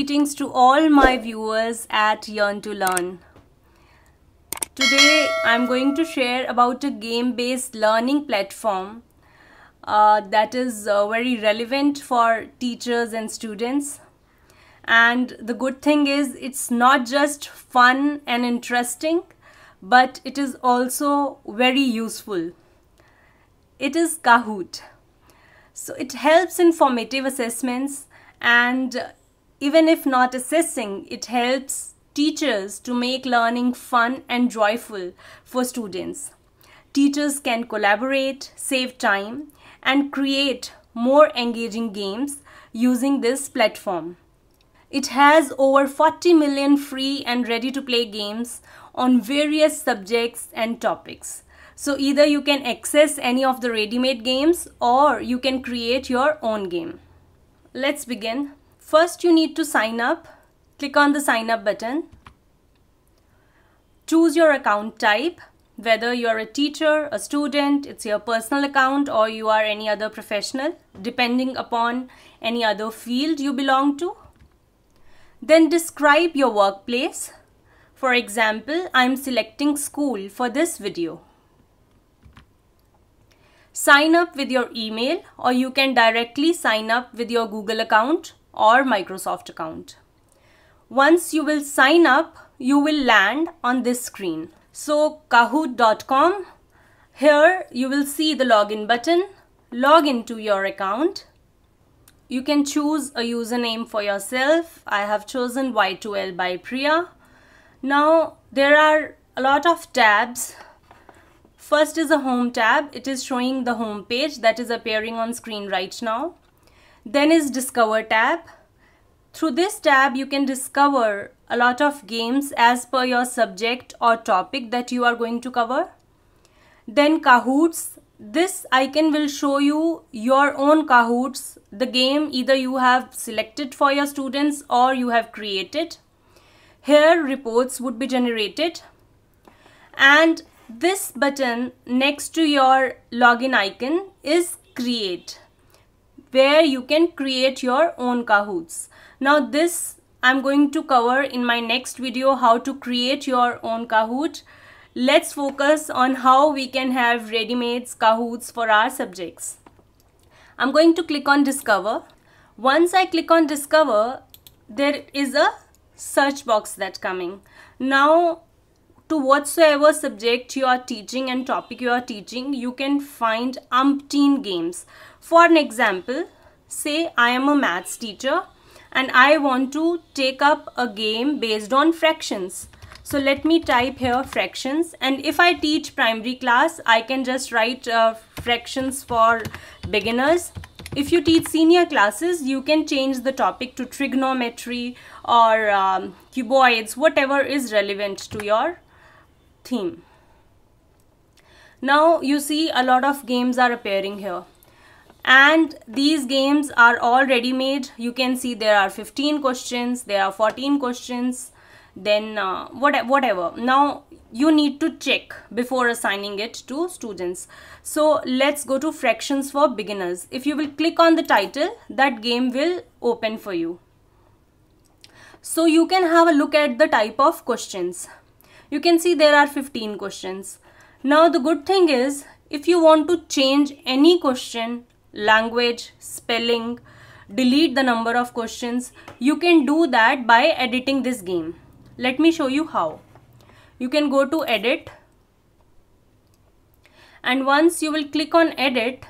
Greetings to all my viewers at Yearn to Learn. Today I'm going to share about a game-based learning platform that is very relevant for teachers and students. And the good thing is it's not just fun and interesting, but it is also very useful. It is Kahoot. So it helps in formative assessments, and even if not assessing, it helps teachers to make learning fun and joyful for students. Teachers can collaborate, save time, and create more engaging games using this platform. It has over 40 million free and ready-to-play games on various subjects and topics. So either you can access any of the ready-made games or you can create your own game. Let's begin. First, you need to sign up. Click on the sign up button. Choose your account type, whether you're a teacher, a student, it's your personal account, or you are any other professional, depending upon any other field you belong to. Then describe your workplace. For example, I'm selecting school for this video. Sign up with your email, or you can directly sign up with your Google account or Microsoft account. Once you will sign up, you will land on this screen. So kahoot.com, here you will see the login button. Log into your account. You can choose a username for yourself. I have chosen Y2L by Priya. Now there are a lot of tabs. First is a home tab. It is showing the home page that is appearing on screen right now. Then is Discover tab. Through this tab, you can discover a lot of games as per your subject or topic that you are going to cover. Then Kahoots. This icon will show you your own Kahoots, the game either you have selected for your students or you have created. Here, reports would be generated. And this button next to your login icon is Create, where you can create your own Kahoots. Now this I'm going to cover in my next video, how to create your own Kahoot. Let's focus on how we can have ready-made Kahoots for our subjects. I'm going to click on Discover. Once I click on Discover, there is a search box that's coming. Now to whatsoever subject you are teaching and topic you are teaching, you can find umpteen games. For an example, say I am a maths teacher and I want to take up a game based on fractions. So let me type here fractions, and if I teach primary class, I can just write fractions for beginners. If you teach senior classes, you can change the topic to trigonometry or cuboids, whatever is relevant to your theme. Now you see a lot of games are appearing here, and these games are all ready made. You can see there are 15 questions, there are 14 questions, then whatever. Now you need to check before assigning it to students. So let's go to fractions for beginners. If you will click on the title, that game will open for you. So you can have a look at the type of questions. You can see there are 15 questions. Now the good thing is, if you want to change any question, language, spelling, delete the number of questions, you can do that by editing this game. Let me show you how. You can go to Edit, and once you will click on Edit,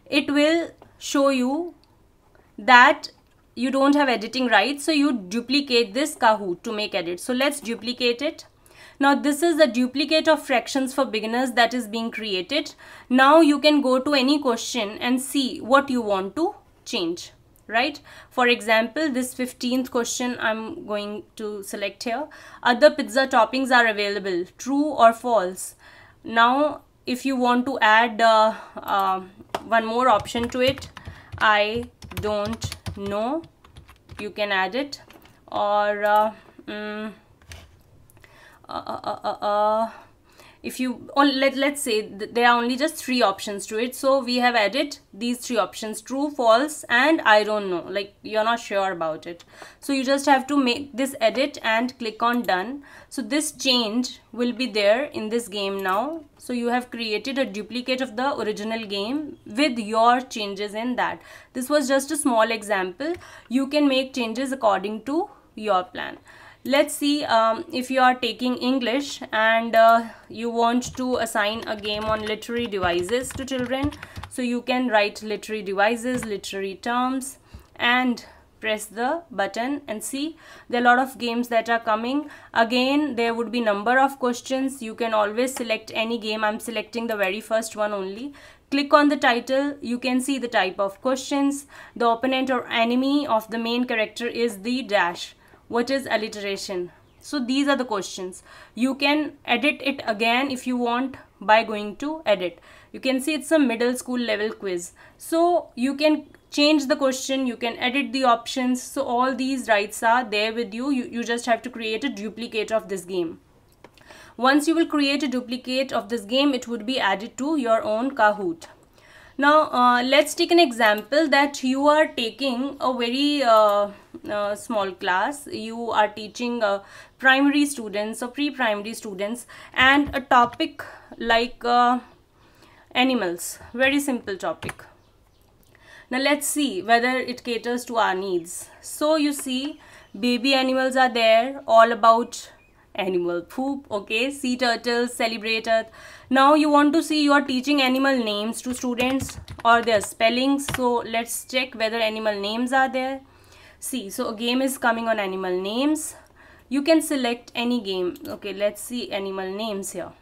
it will show you that you don't have editing rights, so you duplicate this Kahoot to make edit. So let's duplicate it. Now this is a duplicate of fractions for beginners that is being created. Now you can go to any question and see what you want to change, right? For example, this 15th question I'm going to select here. Other pizza toppings are available, true or false. Now if you want to add one more option to it, I don't know, you can add it. Or if you, let's say there are only just 3 options to it, so we have added these 3 options, true, false and I don't know, like you're not sure about it. So you just have to make this edit and click on done. So this change will be there in this game now. So you have created a duplicate of the original game with your changes in that. This was just a small example. You can make changes according to your plan. Let's see, if you are taking English and you want to assign a game on literary devices to children. So you can write literary devices, literary terms, and press the button and see there are a lot of games that are coming. Again, there would be number of questions. You can always select any game. I'm selecting the very first one only. Click on the title. You can see the type of questions. The opponent or enemy of the main character is the dash. What is alliteration? So these are the questions. You can edit it again if you want by going to edit. You can see it's a middle school level quiz. So you can change the question, you can edit the options. So all these rights are there with you. You just have to create a duplicate of this game. Once you will create a duplicate of this game, it would be added to your own Kahoot. Now let's take an example that you are taking a very small class. You are teaching primary students or pre-primary students, and a topic like animals, very simple topic. Now let's see whether it caters to our needs. So you see baby animals are there, all about animal poop, okay, sea turtles, celebrate earth. Now you want to see, you are teaching animal names to students or their spellings. So let's check whether animal names are there. See, so a game is coming on animal names. You can select any game. Okay, let's see animal names here.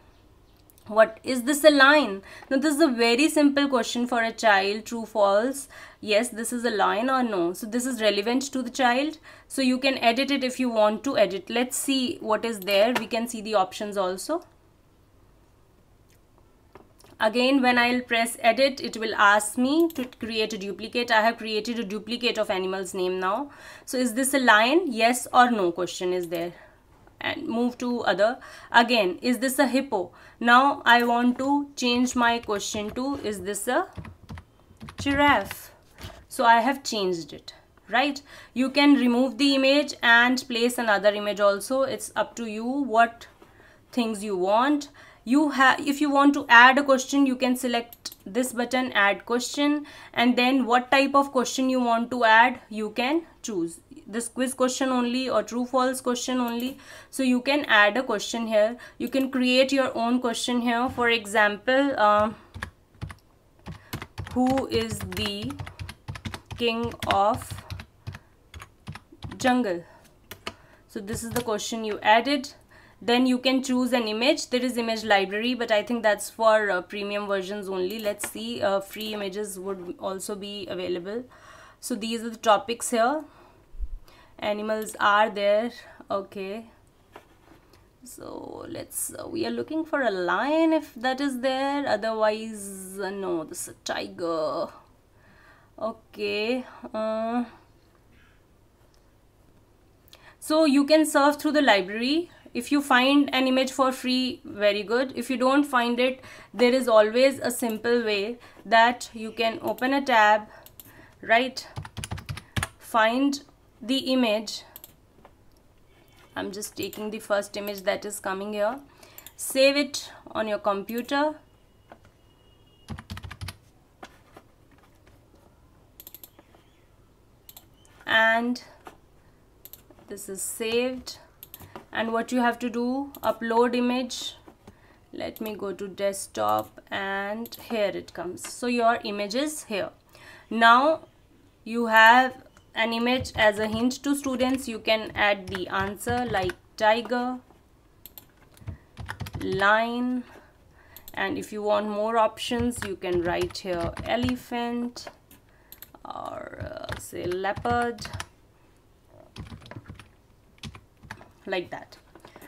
What is this, a lion? Now this is a very simple question for a child, true, false. Yes, this is a lion or no. So this is relevant to the child. So you can edit it if you want to edit. Let's see what is there. We can see the options also. Again, when I'll press edit, it will ask me to create a duplicate. I have created a duplicate of animal's name now. So is this a lion? Yes or no question is there. And move to other. Again, is this a hippo? Now I want to change my question to, is this a giraffe? So I have changed it, right? You can remove the image and place another image also. It's up to you what things you want. You have, if you want to add a question, you can select this button, add question, and then what type of question you want to add, you can choose this quiz question only or true false question only. So you can add a question here. You can create your own question here. For example, who is the king of jungle? So this is the question you added. Then you can choose an image. There is image library, but I think that's for premium versions only. Let's see, free images would also be available. So these are the topics here. Animals are there. Okay, so let's we are looking for a lion if that is there. Otherwise no, this is a tiger. Okay, so you can surf through the library. If you find an image for free, very good. If you don't find it, there is always a simple way that you can open a tab, right, find the image. I'm just taking the first image that is coming here. Save it on your computer. And this is saved. And what you have to do, upload image. Let me go to desktop, and here it comes. So your image is here. Now you have an image as a hint to students. You can add the answer like tiger, lion, and if you want more options, you can write here elephant or say leopard, like that.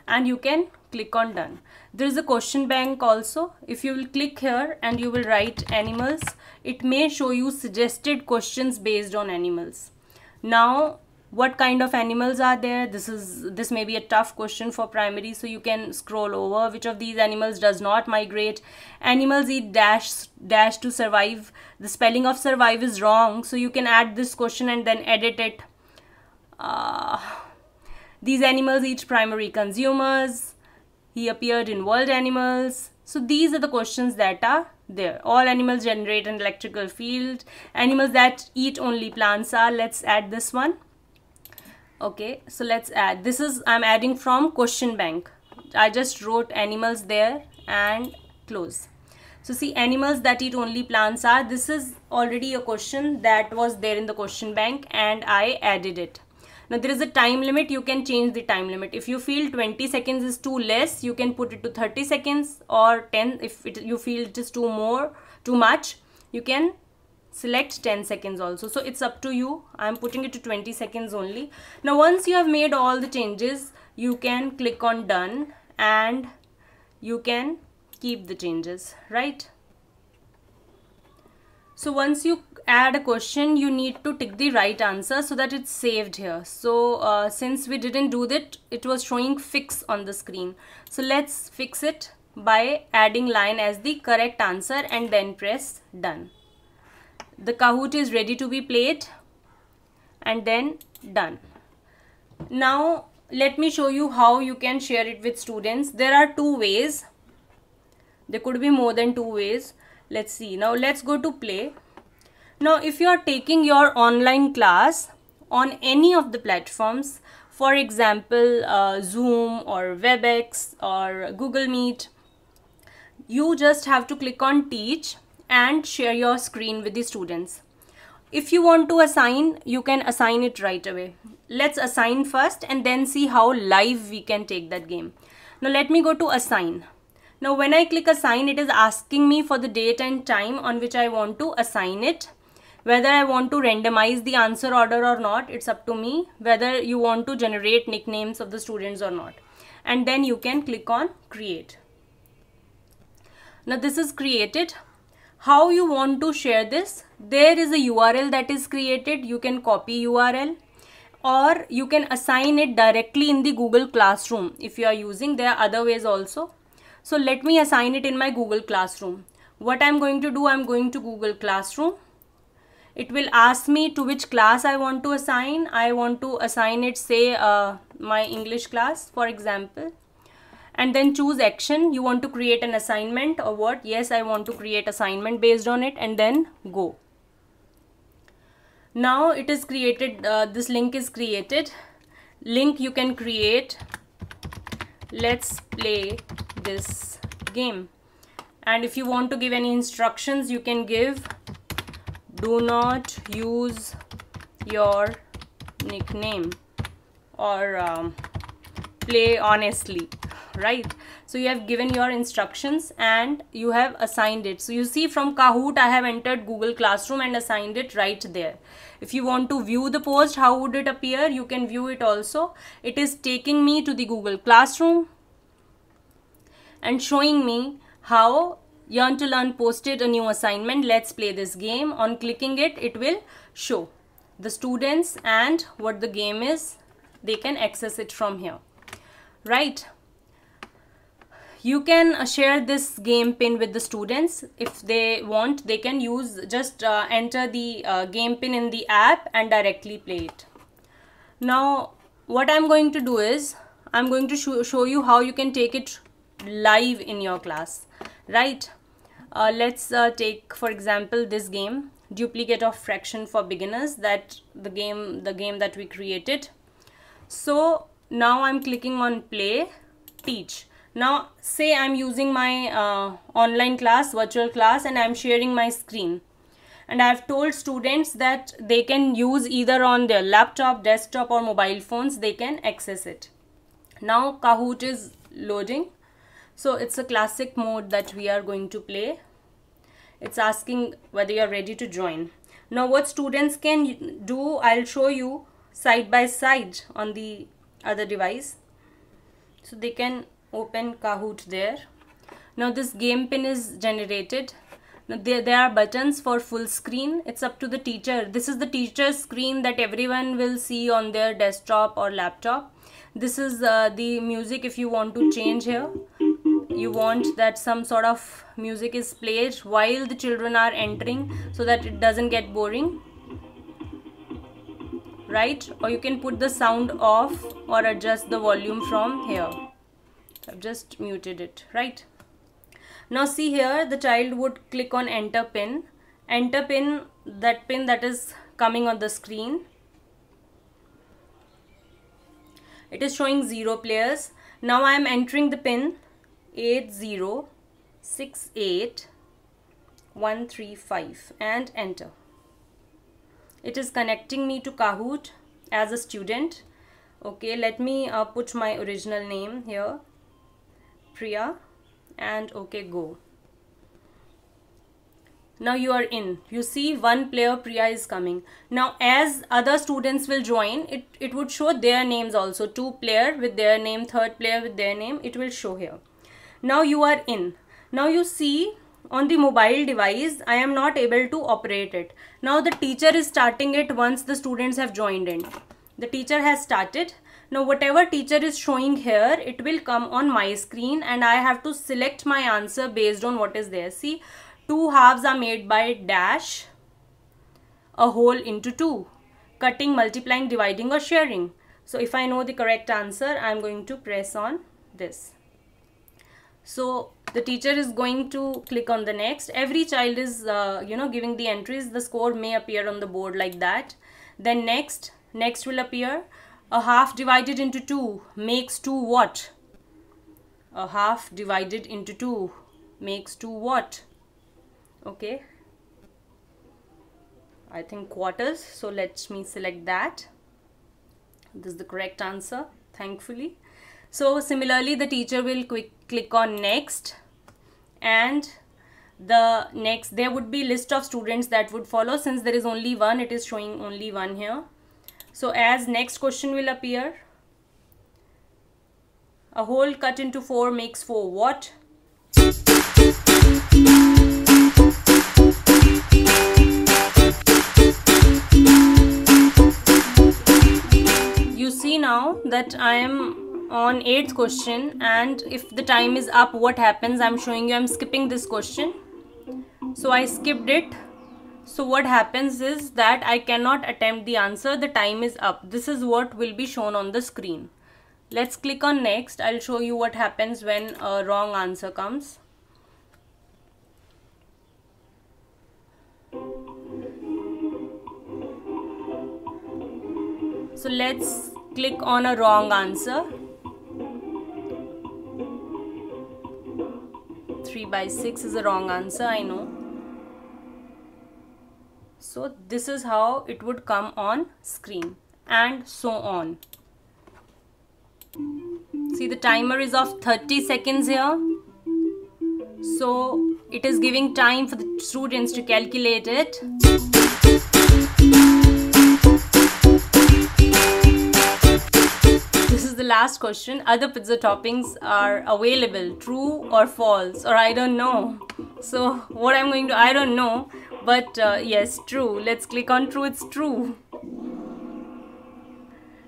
And you can click on done. There is a question bank also. If you will click here and you will write animals, it may show you suggested questions based on animals. Now what kind of animals are there. This may be a tough question for primary, so you can scroll over. Which of these animals does not migrate? Animals eat dash to survive. The spelling of survive is wrong, so you can add this question and then edit it. These animals eat primary consumers. He appeared in World Animals. So these are the questions that are there. All animals generate an electrical field. Animals that eat only plants are. Let's add this one. Okay, so let's add. This is, I'm adding from question bank. I just wrote animals there and close. So see, animals that eat only plants are. This is already a question that was there in the question bank and I added it. Now there is a time limit. You can change the time limit. If you feel 20 seconds is too less, you can put it to 30 seconds or 10. If you feel it is too much, you can select 10 seconds also. So it's up to you. I'm putting it to 20 seconds only. Now once you have made all the changes, you can click on done and you can keep the changes, right? So once you add a question, you need to tick the right answer so that it's saved here. So since we didn't do that, it was showing fix on the screen. So let's fix it by adding line as the correct answer and then press done. The Kahoot is ready to be played and then done. Now let me show you how you can share it with students. There are two ways. There could be more than two ways. Let's see. Now let's go to play. Now if you are taking your online class on any of the platforms, for example Zoom or WebEx or Google Meet, you just have to click on teach and share your screen with the students. If you want to assign, you can assign it right away. Let's assign first and then see how live we can take that game. Now let me go to assign. Now when I click assign, it is asking me for the date and time on which I want to assign it. Whether I want to randomize the answer order or not, it's up to me. Whether you want to generate nicknames of the students or not. And then you can click on create. Now this is created. How you want to share this? There is a URL that is created. You can copy URL or you can assign it directly in the Google Classroom. If you are using, there are other ways also. So let me assign it in my Google Classroom. What I'm going to do, I'm going to Google Classroom. It will ask me to which class I want to assign. I want to assign it, say my English class, for example. And then choose action. You want to create an assignment or what? Yes, I want to create assignment based on it, and then go. Now it is created. This link is created. Link you can create. Let's play this game. And if you want to give any instructions, you can give do not use your nickname or play honestly, right? So you have given your instructions and you have assigned it. So you see, from Kahoot I have entered Google Classroom and assigned it right there. If you want to view the post, how would it appear? You can view it also. It is taking me to the Google Classroom and showing me how Yearn to Learn posted a new assignment. Let's play this game. On clicking it, it will show the students and what the game is. They can access it from here, right? You can share this game pin with the students. If they want, they can use, just enter the game pin in the app and directly play it. Now what I'm going to do is, I'm going to show you how you can take it live in your class, right? Let's take, for example, this game, duplicate of fraction for beginners, that the game that we created. So now I'm clicking on play, teach. Now say I'm using my online class, virtual class, and I'm sharing my screen, and I've told students that they can use either on their laptop, desktop or mobile phones. They can access it. Now Kahoot is loading. So it's a classic mode that we are going to play. It's asking whether you're ready to join. Now what students can do, I'll show you side by side on the other device. So they can open Kahoot there. Now this game pin is generated. Now there are buttons for full screen. It's up to the teacher. This is the teacher's screen that everyone will see on their desktop or laptop. This is the music. If you want to change here, you want that some sort of music is played while the children are entering, so that it doesn't get boring, right? Or you can put the sound off or adjust the volume from here. I've just muted it, right? Now see here, the child would click on enter pin. Enter pin, that pin that is coming on the screen. It is showing 0 players. Now I am entering the pin 8068135 and enter. It is connecting me to Kahoot as a student. Okay, let me put my original name here, Priya, and okay, go. Now you are in. You see one player, Priya, is coming. Now as other students will join, it would show their names also. 2 player with their name, 3rd player with their name, it will show here. Now you are in. Now you see on the mobile device, I am not able to operate it. Now the teacher is starting it once the students have joined in. The teacher has started. Now whatever teacher is showing here, it will come on my screen and I have to select my answer based on what is there. See, 2 halves are made by dash, a whole into 2, cutting, multiplying, dividing or sharing. So if I know the correct answer, I am going to press on this. So the teacher is going to click on the next. Every child is giving the entries. The score may appear on the board like that. Then next will appear. A half divided into 2 makes 2 what? A half divided into 2 makes 2 what? Okay, I think quarters. So let me select that. This is the correct answer, thankfully. So similarly, the teacher will click on next, and the next, there would be list of students that would follow. Since there is only one, it is showing only one here. So as next question will appear, a whole cut into 4 makes 4 what? You see now that I am on 8th question, and if the time is up, what happens? I'm showing you I'm skipping this question. So I skipped it. So what happens is that I cannot attempt the answer. The time is up. This is what will be shown on the screen. Let's click on next. I'll show you what happens when a wrong answer comes. So let's click on a wrong answer. 3/6 is a wrong answer, I know. So this is how it would come on screen, and so on. See, the timer is of 30 seconds here. So it is giving time for the students to calculate it. This is the last question. Other pizza toppings are available, true or false, or I don't know. So what I'm going to, I don't know, but yes, true. Let's click on true. It's true,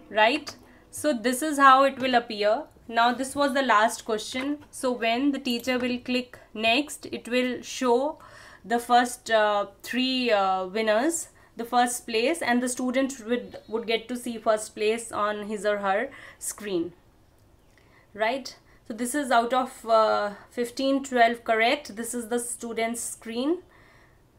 right? So this is how it will appear. Now this was the last question. So when the teacher will click next, it will show the first 3 winners, the first place, and the student would get to see first place on his or her screen, right? So this is out of 15, 12 correct. This is the student's screen,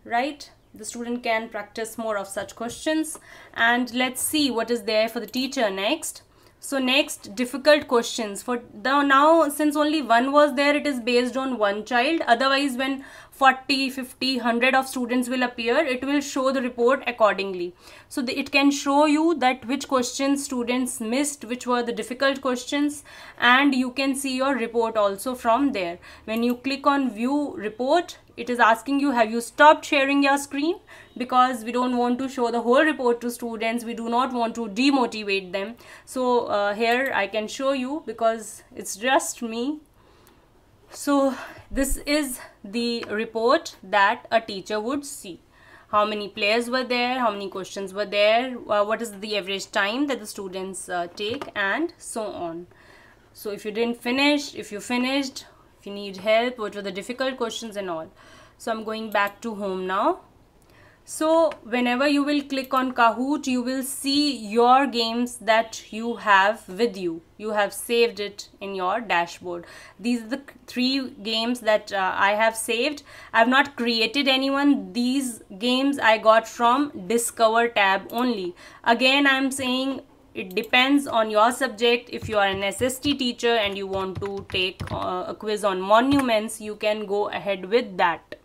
right? The student can practice more of such questions. And let's see what is there for the teacher next. So next, difficult questions. For the now, since only one was there, it is based on one child. Otherwise, when 40, 50, 100 of students will appear, it will show the report accordingly. So it can show you that which questions students missed, which were the difficult questions, and you can see your report also from there. When you click on view report, it is asking you, have you stopped sharing your screen? Because we don't want to show the whole report to students. We do not want to demotivate them. So here I can show you, because it's just me. So this is the report that a teacher would see. How many players were there, how many questions were there, what is the average time that the students take, and so on. So if you didn't finish, if you finished, if you need help, what were the difficult questions and all. So I'm going back to home now. So whenever you will click on Kahoot, you will see your games that you have with you. You have saved it in your dashboard. These are the 3 games that I have saved. I have not created anyone. These games I got from Discover tab only. Again, I'm saying it depends on your subject. If you are an SST teacher and you want to take a quiz on monuments, you can go ahead with that.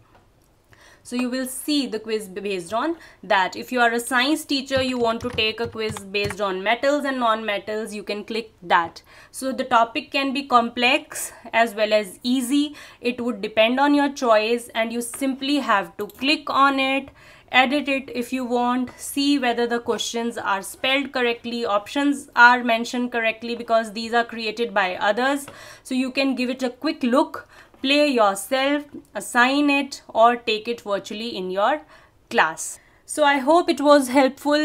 So you will see the quiz based on that. If you are a science teacher, you want to take a quiz based on metals and non-metals, you can click that. So the topic can be complex as well as easy. It would depend on your choice, and you simply have to click on it, edit it if you want, see whether the questions are spelled correctly, options are mentioned correctly, because these are created by others. So you can give it a quick look, play yourself, assign it, or take it virtually in your class. So I hope it was helpful.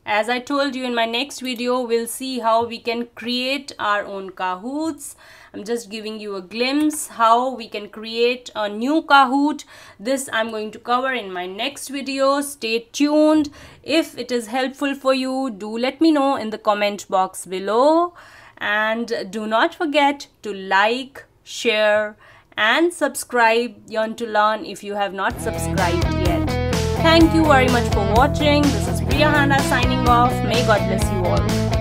As I told you, in my next video, we'll see how we can create our own Kahoots. I'm just giving you a glimpse how we can create a new Kahoot. This I'm going to cover in my next video. Stay tuned. If it is helpful for you, do let me know in the comment box below. And do not forget to like, share, and subscribe Yearn to Learn if you have not subscribed yet. Thank you very much for watching. This is Priya Hana signing off. May God bless you all.